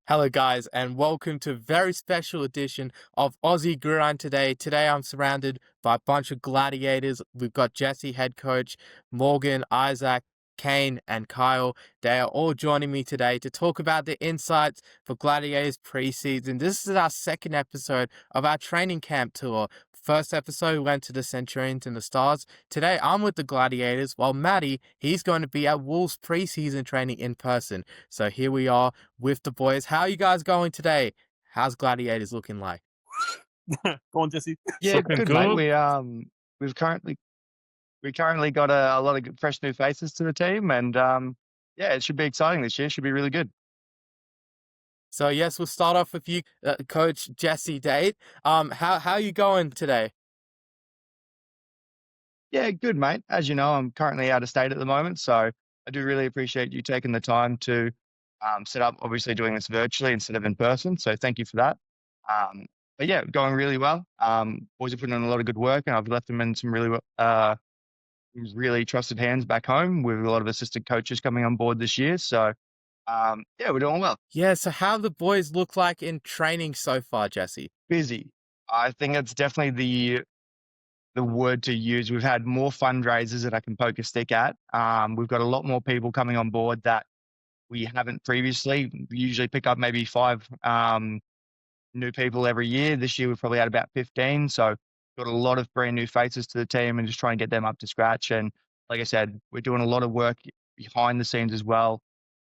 Hello guys and welcome to a very special edition of Aussie Gridiron today. Today I'm surrounded by a bunch of gladiators. We've got Jessie, head coach, Morgan, Isaac, Kayne and Kyle. They are all joining me today to talk about the insights for Gladiators preseason. This is our second episode of our training camp tour. First episode we went to the Centurions and the Stars. Today I'm with the Gladiators while Matty, he's going to be at Wolves preseason training in person. So here we are with the boys. How are you guys going today? How's Gladiators looking like? Go on, Jesse. Yeah, Looking good, mate. We've currently got a lot of fresh new faces to the team, and yeah, it should be exciting this year. Should be really good. So yes, we'll start off with you, Coach Jessie Date. How are you going today? Yeah, good, mate. As you know, I'm currently out of state at the moment, so I do really appreciate you taking the time to set up. Obviously, doing this virtually instead of in person. So thank you for that. But yeah, going really well. Boys are putting in a lot of good work, and I've left them in some really trusted hands back home with a lot of assistant coaches coming on board this year. So yeah, we're doing well. Yeah, so how the boys look like in training so far, Jessie? Busy. I think it's definitely the word to use. We've had more fundraisers that I can poke a stick at. We've got a lot more people coming on board that we haven't previously. We usually pick up maybe 5 new people every year. This year we've probably had about 15. So got a lot of brand new faces to the team and just trying to get them up to scratch. And like I said, we're doing a lot of work behind the scenes as well.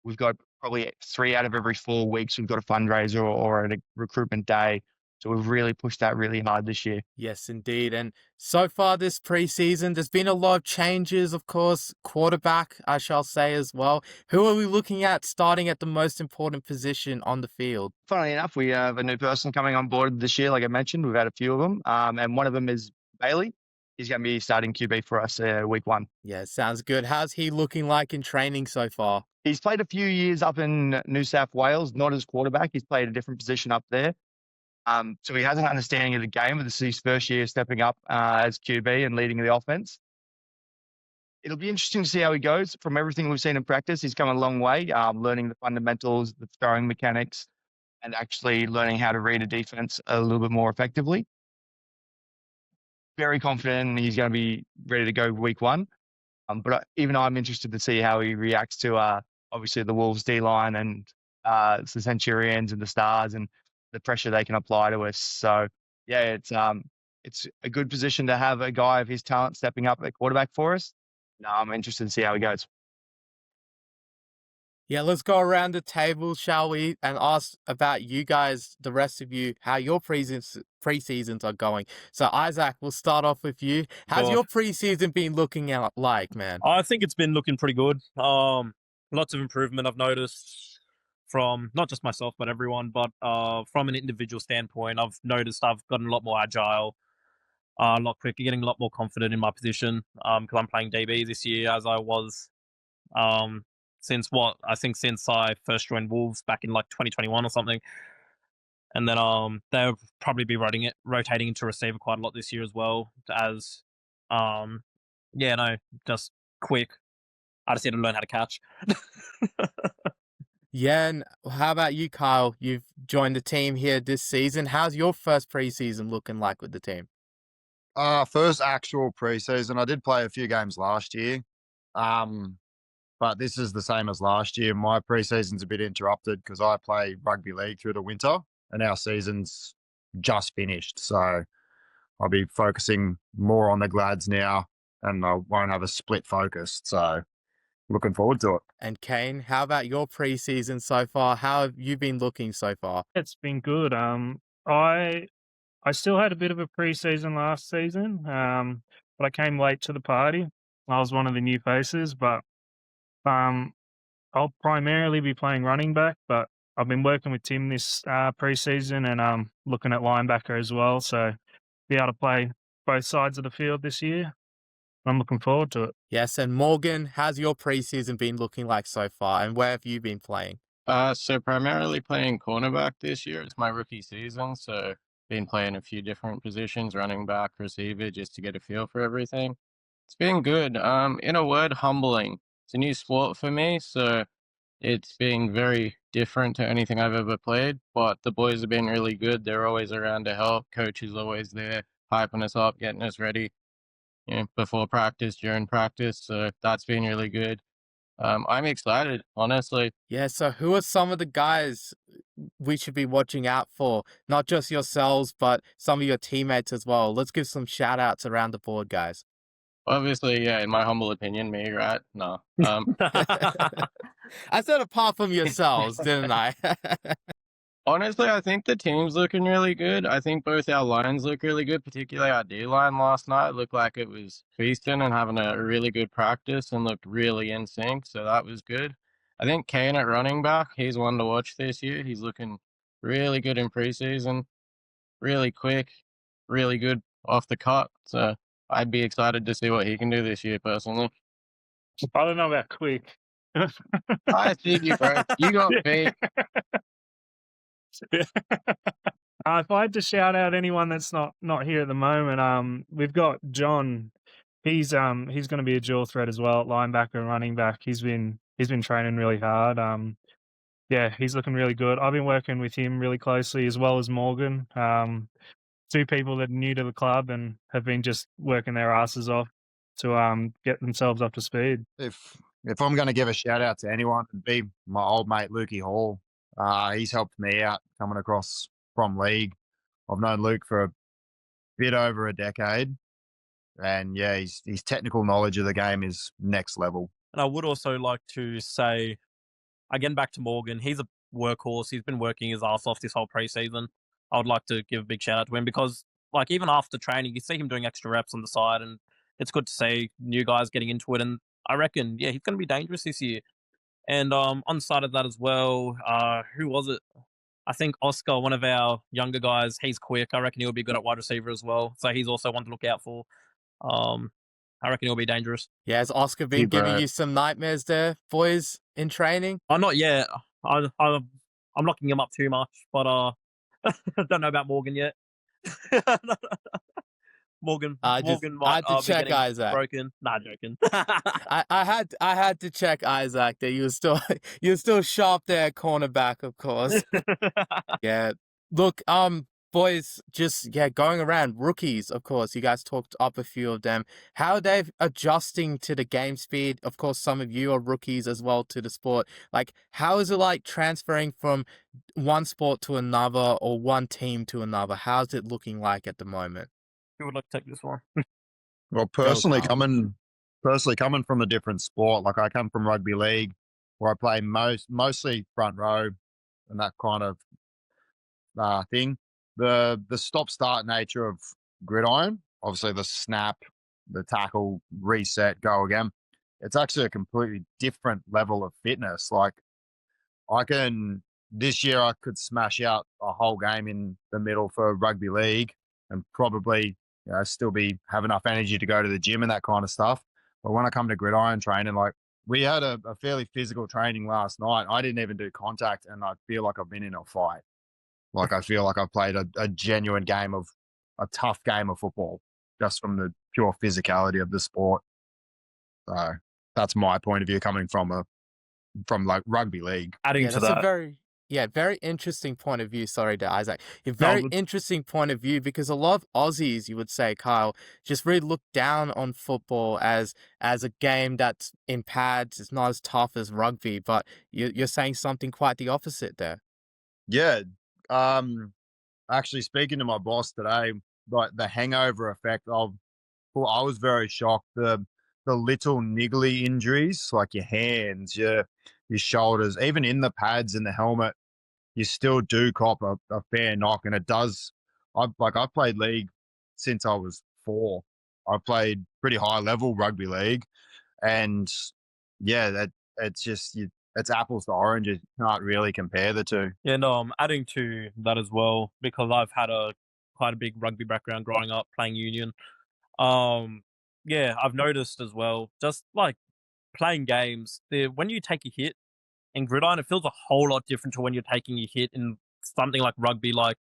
We've got probably 3 out of every 4 weeks, we've got a fundraiser or a recruitment day. So we've really pushed that really hard this year. Yes, indeed. And so far this preseason, there's been a lot of changes, of course. Quarterback, I shall say as well. Who are we looking at starting at the most important position on the field? Funnily enough, we have a new person coming on board this year. Like I mentioned, we've had a few of them. And one of them is Bailey. He's going to be starting QB for us week 1. Yeah, sounds good. How's he looking like in training so far? He's played a few years up in New South Wales, not as quarterback. He's played a different position up there. So he has an understanding of the game. This is his first year stepping up as QB and leading the offense. It'll be interesting to see how he goes. From everything we've seen in practice, he's come a long way, learning the fundamentals, the throwing mechanics, and actually learning how to read a defense a little bit more effectively. Very confident he's going to be ready to go week 1. But even I'm interested to see how he reacts to obviously the Wolves D-line and the Centurions and the Stars and the pressure they can apply to us. So yeah, it's a good position to have a guy of his talent stepping up at quarterback for us. No, I'm interested to see how he goes. Yeah, let's go around the table, shall we, and ask about you guys, the rest of you, how your preseasons are going. So Isaac, we'll start off with you. How's your preseason been looking out like, man? I think it's been looking pretty good. Lots of improvement I've noticed from not just myself but everyone. But from an individual standpoint, I've noticed I've gotten a lot more agile, a lot quicker, getting a lot more confident in my position. Because I'm playing DB this year as I was. Since I first joined Wolves back in like 2021 or something. And then they'll probably be rotating into receiver quite a lot this year as well as just quick. I just need to learn how to catch. Yeah, and how about you, Kyle? You've joined the team here this season. How's your first preseason looking like with the team? First actual preseason. I did play a few games last year. But this is the same as last year. My preseason's a bit interrupted because I play rugby league through the winter and our season's just finished. So I'll be focusing more on the Glads now and I won't have a split focus. So looking forward to it. And Kayne, how about your preseason so far? How have you been looking so far? It's been good. I still had a bit of a preseason last season, but I came late to the party. I was one of the new faces, but I'll primarily be playing running back, but I've been working with Tim this preseason and looking at linebacker as well. So be able to play both sides of the field this year. I'm looking forward to it. Yes, and Morgan, how's your preseason been looking like so far, and where have you been playing? So primarily playing cornerback this year. It's my rookie season, so been playing a few different positions, running back, receiver, just to get a feel for everything. It's been good. In a word, humbling. It's a new sport for me, so It's been very different to anything I've ever played, but the boys have been really good. They're always around to help. Coach is always there, hyping us up, getting us ready, before practice, during practice. So that's been really good. I'm excited, honestly. Yeah, so who are some of the guys we should be watching out for? Not just yourselves, but some of your teammates as well. Let's give some shout outs around the board, guys. Obviously, yeah, in my humble opinion, me, right? No. I said apart from yourselves, didn't I? Honestly, I think the team's looking really good. I think both our lines look really good, particularly our D line last night looked like it was feasting and having a really good practice and looked really in sync. So that was good. I think Kayne at running back, he's one to watch this year. He's looking really good in preseason, really quick, really good off the cut. So I'd be excited to see what he can do this year personally. I don't know about quick. I see you, bro. You got me. If I had to shout out anyone that's not here at the moment, we've got John. He's going to be a dual threat as well at linebacker and running back. He's been training really hard. Yeah, he's looking really good. I've been working with him really closely as well as Morgan. Two people that are new to the club and have been just working their asses off to get themselves up to speed. If I'm going to give a shout out to anyone, it'd be my old mate Lukey Hall. He's helped me out coming across from league. I've known Luke for a bit over a decade, and yeah, his technical knowledge of the game is next level. And I would also like to say, again, back to Morgan, he's a workhorse. He's been working his ass off this whole preseason. I would like to give a big shout out to him because, like, even after training, you see him doing extra reps on the side, and it's good to see new guys getting into it. And I reckon, yeah, he's going to be dangerous this year. And on the side of that as well, who was it? I think Oscar, one of our younger guys, he's quick. I reckon he'll be good at wide receiver as well. So he's also one to look out for. I reckon he'll be dangerous. Yeah, has Oscar been giving you some nightmares there, boys, in training? Not yet. I'm locking him up too much, but I don't know about Morgan yet. Morgan I might had to be check getting Isaac. broken. Nah, joking. I had to check Isaac that you were still sharp there, cornerback, of course. Yeah. Look, boys, just going around rookies, of course. You guys talked up a few of them. How are they adjusting to the game speed? Of course, some of you are rookies as well to the sport. Like, how is it like transferring from one sport to another or one team to another? How's it looking like at the moment? Who would like to take this one? Well, personally, Kyle. coming from a different sport, like I come from rugby league, where I play mostly front row and that kind of thing. The stop-start nature of gridiron, obviously the snap, the tackle, reset, go again. It's actually a completely different level of fitness. Like this year I could smash out a whole game in the middle for rugby league and probably still have enough energy to go to the gym and that kind of stuff. But when I come to gridiron training, like we had a fairly physical training last night. I didn't even do contact and I feel like I've been in a fight. Like I feel like I've played a genuine a tough game of football just from the pure physicality of the sport. So that's my point of view coming from like rugby league. Adding to that's that. a very interesting point of view. Sorry to Isaac. A very interesting point of view because a lot of Aussies, you would say, Kyle, just really look down on football as a game that's in pads. It's not as tough as rugby, but you're saying something quite the opposite there. Yeah. Actually speaking to my boss today, like the hangover effect I was very shocked. The little niggly injuries, like your hands, your shoulders, even in the pads and the helmet, you still do cop a fair knock. And it does. I've played league since I was 4. I've played pretty high level rugby league, and yeah, it's just it's apples to oranges. You can't really compare the two. Yeah, no, I'm adding to that as well because I've had quite a big rugby background growing up playing union. Yeah, I've noticed as well, just like playing games, when you take a hit in gridiron, it feels a whole lot different to when you're taking a hit in something like rugby. Like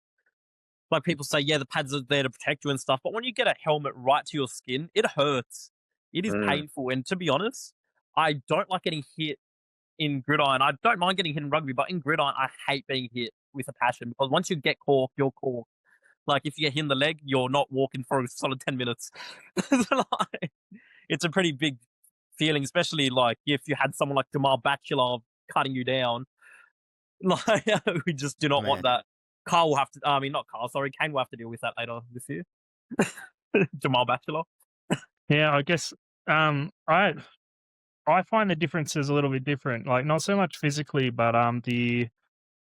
people say, yeah, the pads are there to protect you and stuff, but when you get a helmet right to your skin, it hurts. It is painful, and to be honest, I don't like getting hit in gridiron, I don't mind getting hit in rugby, but in gridiron, I hate being hit with a passion because once you get corked, you're corked. Like if you get hit in the leg, you're not walking for a solid 10 minutes. It's a pretty big feeling, especially like if you had someone like Jamal Batchelor cutting you down. Like we just do not want that. Kyle will have to. I mean, not Kyle. Sorry, Kane will have to deal with that later this year. Jamal Batchelor. Yeah, I guess I find the differences a little bit different. Like not so much physically, but the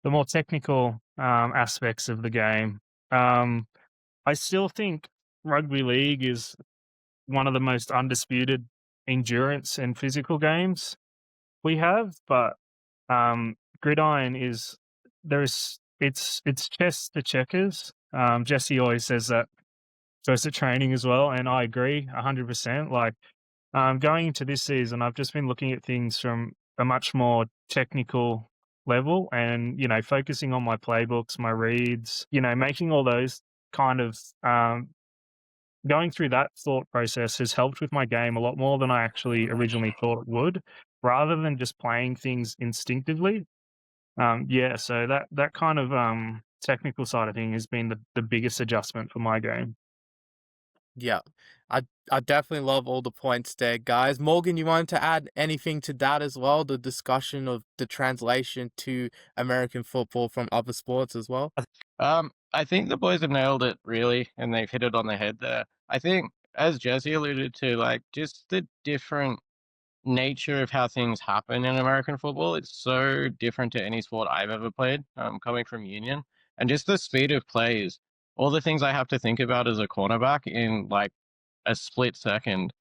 more technical aspects of the game. I still think rugby league is one of the most undisputed endurance and physical games we have, but gridiron is it's chess to checkers. Jessie always says that goes to training as well, and I agree 100%. Like going into this season, I've just been looking at things from a much more technical level, and focusing on my playbooks, my reads, making all those kind of going through that thought process has helped with my game a lot more than I actually originally thought it would, rather than just playing things instinctively. So that kind of technical side of thing has been the biggest adjustment for my game. Yeah, I definitely love all the points there, guys. Morgan, you wanted to add anything to that as well? The discussion of the translation to American football from other sports as well? I think the boys have nailed it really, and they've hit it on the head there. I think, as Jesse alluded to, like just the different nature of how things happen in American football. It's so different to any sport I've ever played, coming from Union. And just the speed of plays, all the things I have to think about as a cornerback in like a split second,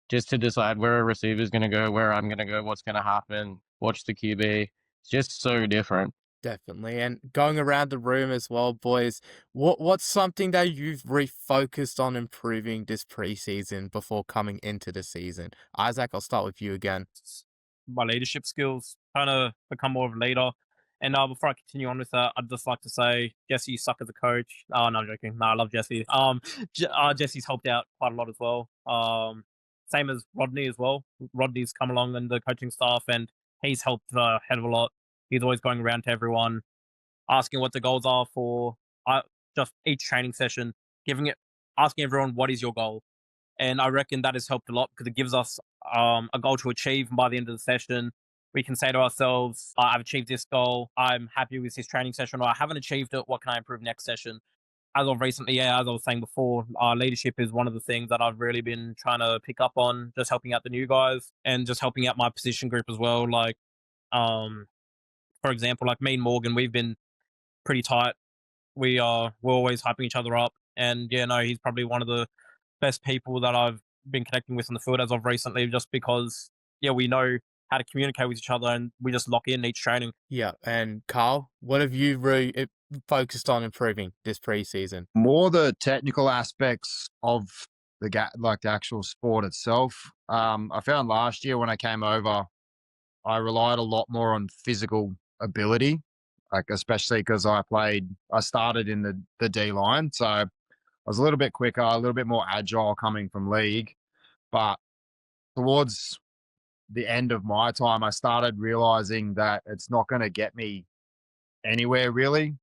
just to decide where a receiver is going to go, where I'm going to go, what's going to happen, watch the QB. It's just so different. Definitely. And going around the room as well, boys, what's something that you've refocused on improving this preseason before coming into the season? Isaac, I'll start with you again. My leadership skills, trying to become more of a leader. And before I continue on with that, I'd just like to say, Jesse, you suck as a coach. Oh, no, I'm joking. No, I love Jesse. Jesse's helped out quite a lot as well. Same as Rodney as well. Rodney's come along in the coaching staff, and he's helped a head of a lot. He's always going around to everyone, asking what the goals are for just each training session, asking everyone what is your goal. And I reckon that has helped a lot because it gives us a goal to achieve. And by the end of the session, we can say to ourselves, I've achieved this goal. I'm happy with this training session, or I haven't achieved it. What can I improve next session? As of recently, as I was saying before, leadership is one of the things that I've really been trying to pick up on, just helping out the new guys and just helping out my position group as well. Like, for example, like me and Morgan, we've been pretty tight. We're always hyping each other up. And he's probably one of the best people that I've been connecting with on the field as of recently, just because we know how to communicate with each other and we just lock in each training. Yeah, and Carl, what have you really focused on improving this preseason? More the technical aspects of the actual sport itself. I found last year when I came over, I relied a lot more on physical ability, like especially because I started in the D line, so I was a little bit quicker, a little bit more agile coming from league. But towards the end of my time, I started realizing that it's not going to get me anywhere really.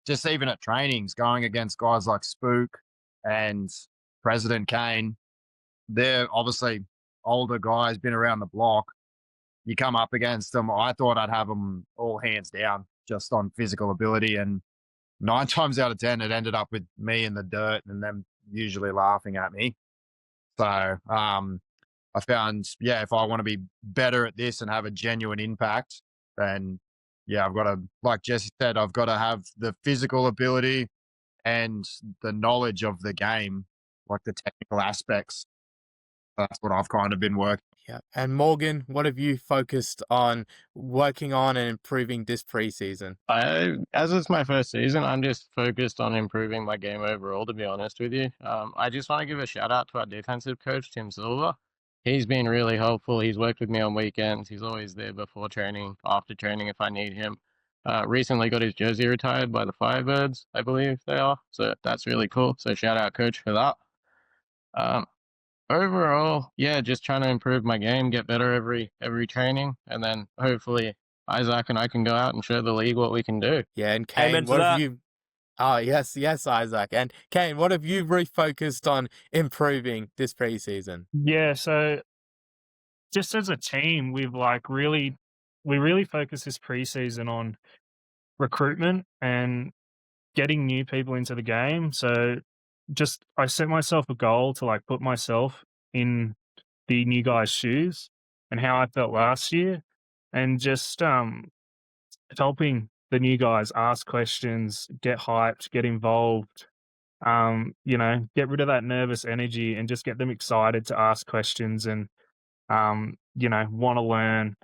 Just even at trainings, going against guys like Spook and President Kayne, they're obviously older guys, been around the block. You come up against them, I thought I'd have them all hands down just on physical ability. And 9 times out of 10, it ended up with me in the dirt and them usually laughing at me. So I found, if I want to be better at this and have a genuine impact, then I've got to, like Jesse said, I've got to have the physical ability and the knowledge of the game, like the technical aspects. That's what I've kind of been working. Yeah. And Morgan, what have you focused on working on and improving this preseason? As it's my first season, I'm just focused on improving my game overall, to be honest with you. I just want to give a shout out to our defensive coach, Tim Silver. He's been really helpful. He's worked with me on weekends. He's always there before training, after training if I need him. Recently got his jersey retired by the Firebirds, I believe they are. So that's really cool. So shout out, coach, for that. Overall, yeah, just trying to improve my game, get better every training, and then hopefully Isaac and I can go out and show the league what we can do. Yeah, and Amen Kane, to what have that. you? Oh, yes, yes, Isaac. And Kane, what have you refocused on improving this preseason? Yeah, so just as a team, we really focused this preseason on recruitment and getting new people into the game. So I set myself a goal to like put myself in the new guys' shoes and how I felt last year, and just helping the new guys ask questions, get hyped, get involved. Get rid of that nervous energy and just get them excited to ask questions and want to learn.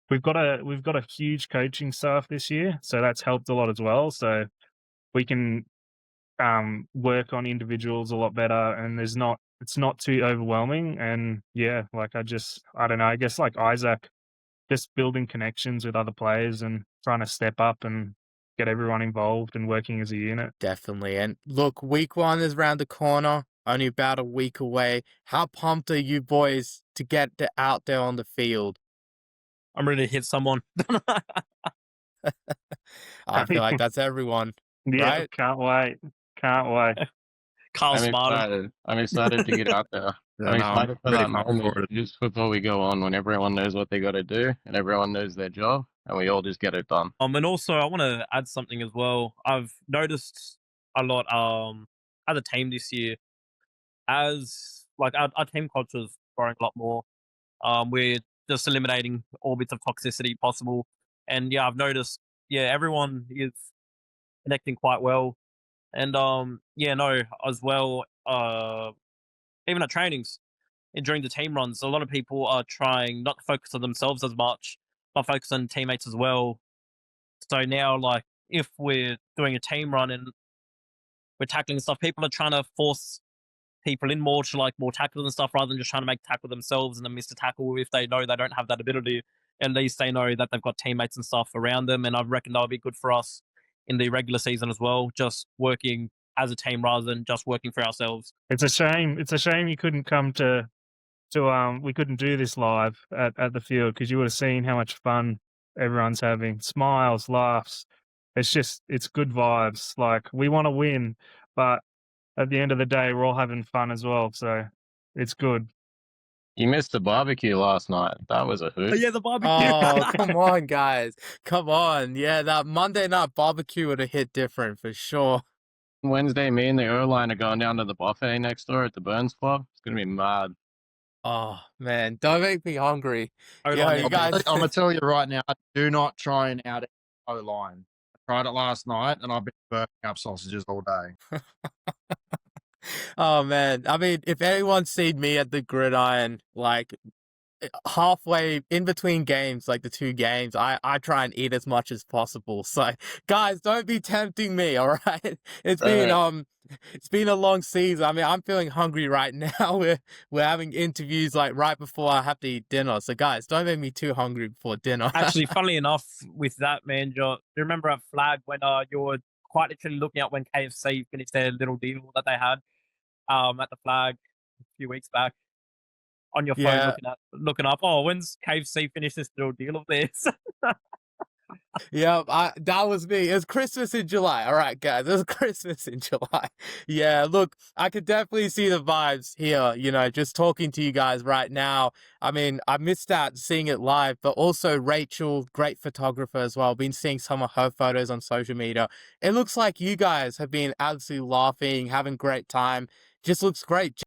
We've got a huge coaching staff this year, so that's helped a lot as well. So we can work on individuals a lot better, and it's not too overwhelming. And yeah, like I don't know, I guess like Isaac, just building connections with other players and trying to step up and get everyone involved and working as a unit. Definitely. And look, week 1 is around the corner, only about a week away. How pumped are you boys to get out there on the field? I'm ready to hit someone. I feel like that's everyone, Yeah, right? can't wait. Can't wait. Carl I'm Smarty. excited. I'm excited to get out there. Yeah, I'm no, I'm excited for really that pumped moment for it. just before we go on, when everyone knows what they got to do and everyone knows their job, and we all just get it done. And also I want to add something as well. I've noticed a lot as a team this year, as like our team culture is growing a lot more. We're just eliminating all bits of toxicity possible, and yeah, I've noticed everyone is connecting quite well, and as well, even at trainings and during the team runs, a lot of people are trying not to focus on themselves as much, but focus on teammates as well. So now, like, if we're doing a team run and we're tackling stuff, people are trying to force people in more to like more tackles and stuff rather than just trying to make tackle themselves and then miss a tackle if they know they don't have that ability. At least they know that they've got teammates and stuff around them. And I reckon that'll be good for us in the regular season as well, just working as a team rather than just working for ourselves. It's a shame. It's a shame you couldn't come to we couldn't do this live at the field, because you would have seen how much fun everyone's having. Smiles, laughs. It's good vibes. Like, we want to win, but at the end of the day, we're all having fun as well. So it's good. You missed the barbecue last night. That was a hoot. Oh, yeah, the barbecue. Oh, come on, guys. Come on. Yeah, that Monday night barbecue would have hit different for sure. Wednesday, me and the O-line are going down to the buffet next door at the Burns Club. It's going to be mad. Oh, man. Don't make me hungry. O-line Yo, is you guys. I'm gonna tell you right now, do not try and out O-line. I tried it last night, and I've been burning up sausages all day. Oh, man. I mean, if anyone's seen me at the Gridiron, like, halfway in between games, like the 2 games, I try and eat as much as possible. So guys, don't be tempting me, all right? It's been a long season. I mean, I'm feeling hungry right now. We're having interviews like right before I have to eat dinner. So guys, don't make me too hungry before dinner. Actually, funnily enough, with that, Manjot, do you remember at Flag when you were quite literally looking at when KFC finished their little deal that they had at the Flag a few weeks back? On your phone, Yeah. looking up. Oh, when's KFC finish this little deal of theirs? Yeah, that was me. It was Christmas in July. All right, guys, it was Christmas in July. Yeah, look, I could definitely see the vibes here, just talking to you guys right now. I mean, I missed out seeing it live, but also Rachel, great photographer as well. Been seeing some of her photos on social media. It looks like you guys have been absolutely laughing, having great time. Just looks great.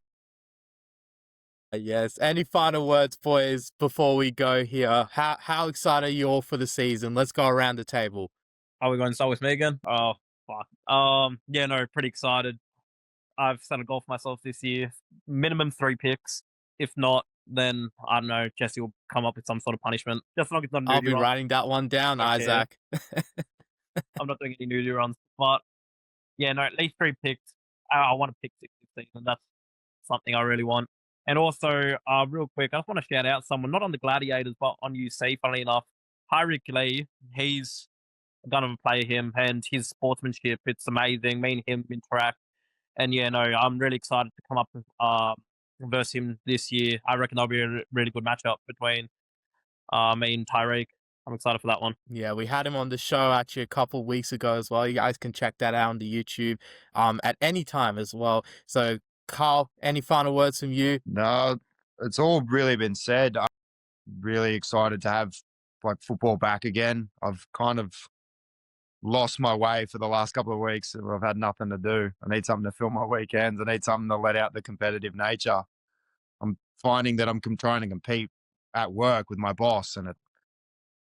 Yes. Any final words, boys, before we go here? How excited are you all for the season? Let's go around the table. Are we going to start with me again? Oh, fuck. Yeah, no, pretty excited. I've set a goal for myself this year. Minimum 3 picks. If not, then, I don't know, Jessie will come up with some sort of punishment. Just as long as it's not a I'll nudie be run. writing that one down, Okay. Isaac. I'm not doing any nudie runs. But, yeah, no, at least 3 picks. I want to pick 6 this season. That's something I really want. And also, real quick, I just want to shout out someone, not on the Gladiators, but on UC, funnily enough. Rick Lee, he's gonna play him, and his sportsmanship, it's amazing. Me and him interact. And yeah, no, I'm really excited to come up with versus him this year. I reckon that'll be a really good matchup between me and Tyreek. I'm excited for that one. Yeah, we had him on the show actually a couple weeks ago as well. You guys can check that out on the YouTube at any time as well. So, Kyle, any final words from you? No, it's all really been said. I'm really excited to have football back again. I've kind of lost my way for the last couple of weeks. I've had nothing to do. I need something to fill my weekends. I need something to let out the competitive nature. I'm finding that I'm trying to compete at work with my boss, and it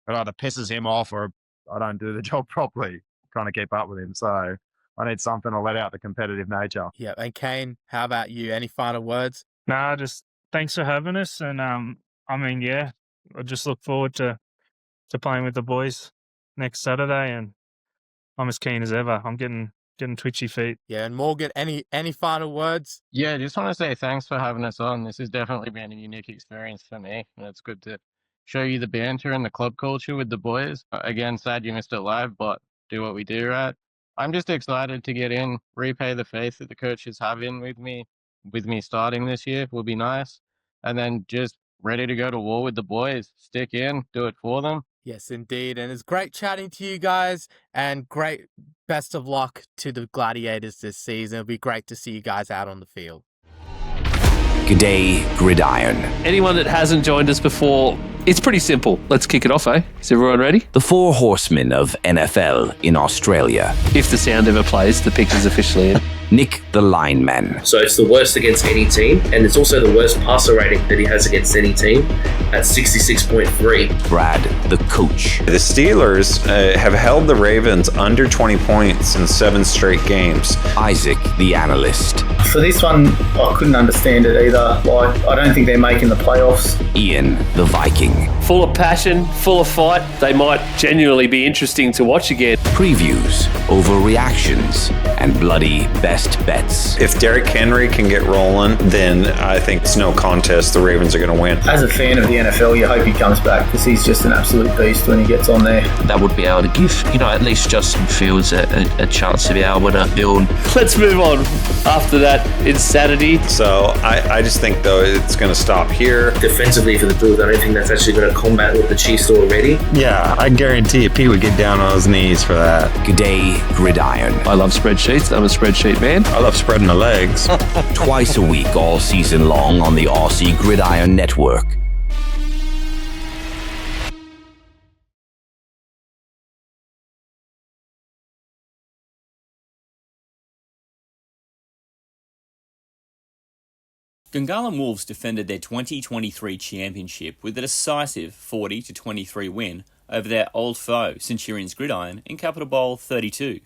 either pisses him off or I don't do the job properly, trying to keep up with him. So I need something to let out the competitive nature. Yeah, and Kayne, how about you? Any final words? Nah, just thanks for having us. And I just look forward to playing with the boys next Saturday. And I'm as keen as ever. I'm getting twitchy feet. Yeah, and Morgan, any final words? Yeah, just want to say thanks for having us on. This has definitely been a unique experience for me, and it's good to show you the banter and the club culture with the boys. Again, sad you missed it live, but do what we do, right? I'm just excited to get in, repay the faith that the coaches have in with me starting this year will be nice, and then just ready to go to war with the boys. Stick in, do it for them. Yes, indeed. And it's great chatting to you guys, and great best of luck to the Gladiators this season. It'll be great to see you guys out on the field. G'day, Gridiron. Anyone that hasn't joined us before, it's pretty simple. Let's kick it off, eh? Is everyone ready? The four horsemen of NFL in Australia. If the sound ever plays, the picture's officially in. Nick the lineman. So it's the worst against any team, and it's also the worst passer rating that he has against any team at 66.3. Brad the coach. The Steelers have held the Ravens under 20 points in 7 straight games. Isaac the analyst. For this one, I couldn't understand it either. Like, I don't think they're making the playoffs. Ian the Viking. Full of passion, full of fight. They might genuinely be interesting to watch again. Previews, overreactions, and bloody best bets. If Derrick Henry can get rolling, then I think it's no contest. The Ravens are going to win. As a fan of the NFL, you hope he comes back because he's just an absolute beast when he gets on there. That would be able to give, at least Justin Fields a chance to be able to build. Let's move on. After that insanity. So I just think, though, it's going to stop here. Defensively for the Bills, I don't think that's actually going to combat what the Chiefs do already. Yeah, I guarantee you, Pete would get down on his knees for that. G'day, Gridiron. I love spreadsheets. I'm a spreadsheet man. I love spreading my legs. Twice a week, all season long on the Aussie Gridiron Network. Gungahlin Wolves defended their 2023 championship with a decisive 40-23 win over their old foe, Centurions Gridiron, in Capital Bowl 32.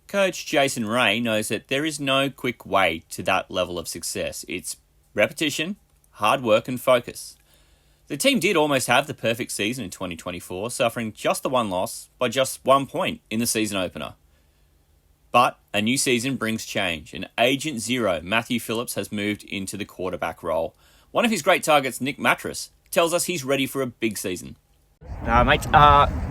Coach Jason Ray knows that there is no quick way to that level of success. It's repetition, hard work and focus. The team did almost have the perfect season in 2024, suffering just the one loss by just 1 point in the season opener. But a new season brings change, and Agent Zero, Matthew Phillips, has moved into the quarterback role. One of his great targets, Nick Mattress, tells us he's ready for a big season. Mate,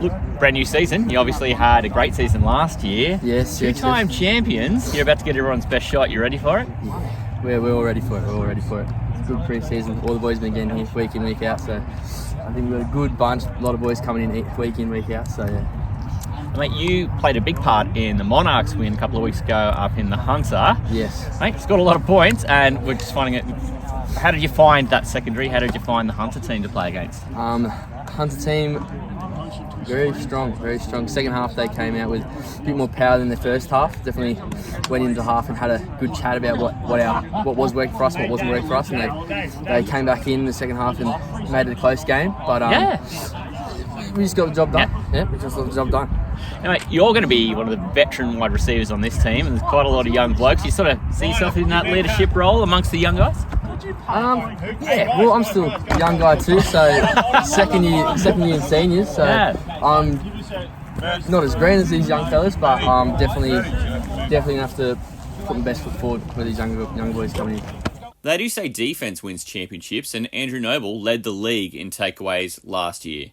look, brand new season. You obviously had a great season last year. Yes. Two-time champions. You're about to get everyone's best shot. You ready for it? Yeah, we're all ready for it. It's a good pre-season. All the boys have been getting here week in, week out. So I think we've got a good bunch. A lot of boys coming in week out. So yeah. Mate, you played a big part in the Monarchs win a couple of weeks ago up in the Hunter. Yes. Mate, scored a lot of points, and we're just finding it. How did you find that secondary? How did you find the Hunter team to play against? Hunter team, very strong. Second half they came out with a bit more power than the first half. Definitely went into half and had a good chat about what was working for us, what wasn't working for us, and they came back in the second half and made it a close game. But we just got the job done. Yeah, we just got the job done. Now, mate, you're going to be one of the veteran wide receivers on this team, and there's quite a lot of young blokes. You sort of see yourself in that leadership role amongst the young guys? Yeah, well, I'm still a young guy too, so second year and seniors, so I'm not as green as these young fellas, but definitely gonna have to put my best foot forward with these young boys coming in. They do say defense wins championships, and Andrew Noble led the league in takeaways last year.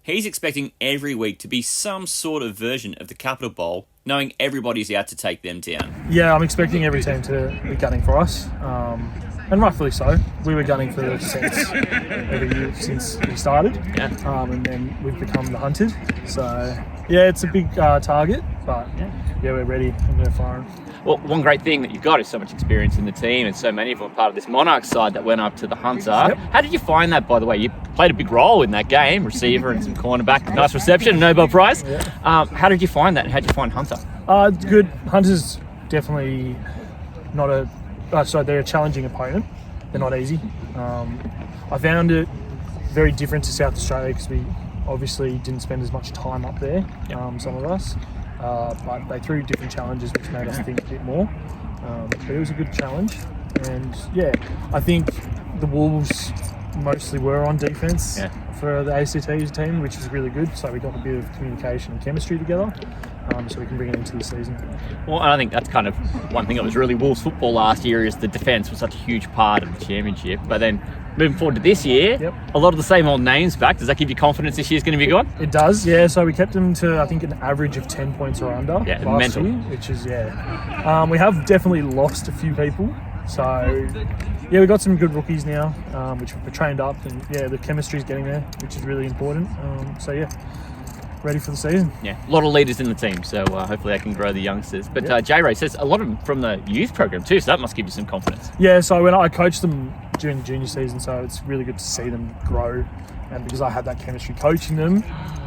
He's expecting every week to be some sort of version of the Capital Bowl, knowing everybody's out to take them down. Yeah, I'm expecting every team to be gunning for us. and rightfully so. We were gunning for the descents every year since we started, and then we've become the hunted. So yeah, it's a big target, but yeah, we're ready and we're firing. Well, one great thing that you've got is so much experience in the team, and so many of them are part of this Monarchs side that went up to the Hunter. Yep. How did you find that, by the way? You played a big role in that game, receiver and some cornerback, nice reception, Nobel Prize. How did you find that? How did you find Hunter? It's good. Hunter's definitely not they're a challenging opponent. They're not easy. I found it very different to South Australia because we obviously didn't spend as much time up there, some of us. But they threw different challenges which made us think a bit more. But it was a good challenge. And yeah, I think the Wolves mostly were on defence for the ACT team, which is really good. So we got a bit of communication and chemistry together. So we can bring it into the season. Well, I think that's kind of one thing that was really Wolves football last year is the defence was such a huge part of the championship. But then moving forward to this year, a lot of the same old names back. Does that give you confidence this year's going to be good? It does, yeah. So we kept them to, I think, an average of 10 points or under last year, which is, we have definitely lost a few people. So, yeah, we've got some good rookies now, which we've trained up. And, the chemistry's getting there, which is really important. Ready for the season. Yeah, a lot of leaders in the team, so hopefully they can grow the youngsters. But J-Ray says a lot of them from the youth program too, so that must give you some confidence. Yeah, so when I coached them during the junior season, so it's really good to see them grow. And because I had that chemistry coaching them,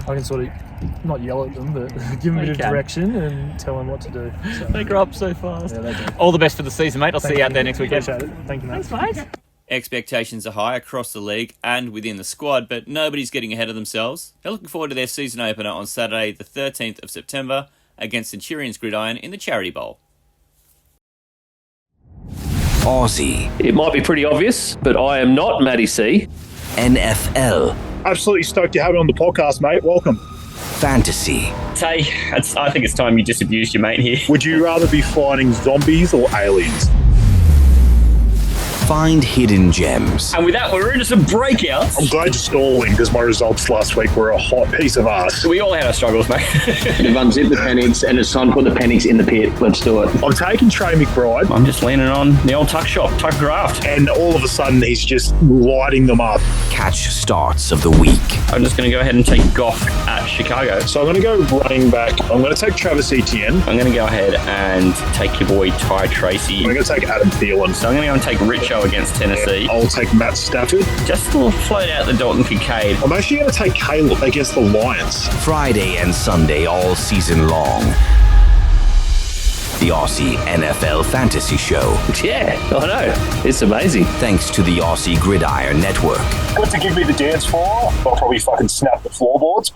I can sort of not yell at them, but give them a bit of direction and tell them what to do. So. They grow up so fast. Yeah, they do. All the best for the season, mate. I'll see you out there next weekend. Appreciate it. Thank you, mate. Thanks, mate. Expectations are high across the league and within the squad, but nobody's getting ahead of themselves. They're looking forward to their season opener on Saturday, the 13th of September, against Centurions Gridiron in the Charity Bowl. Aussie. It might be pretty obvious, but I am not Matty C. NFL. Absolutely stoked to have it on the podcast, mate. Welcome. Fantasy. Tay, I think it's time you disabused your mate here. Would you rather be fighting zombies or aliens? Find hidden gems. And with that, we're into some breakouts. I'm glad you're stalling because my results last week were a hot piece of ass. We all had our struggles, mate. They've unzipped the pennies and it's time to put the pennies in the pit. Let's do it. I'm taking Trey McBride. I'm just leaning on the old tuck shop, tuck graft. And all of a sudden, he's just lighting them up. Catch starts of the week. I'm just going to go ahead and take Goff at Chicago. So I'm going to go running back. I'm going to take Travis Etienne. I'm going to go ahead and take your boy Ty Tracy. I'm going to take Adam Thielen. So I'm going to go and take Richo against Tennessee. I'll take Matt Stafford. Just a float out the Dalton Kincaid. I'm actually going to take Caleb against the Lions. Friday and Sunday all season long. The Aussie NFL Fantasy Show. Yeah, I know. It's amazing. Thanks to the Aussie Gridiron Network. What to give me the dance floor? I'll probably fucking snap the floorboards.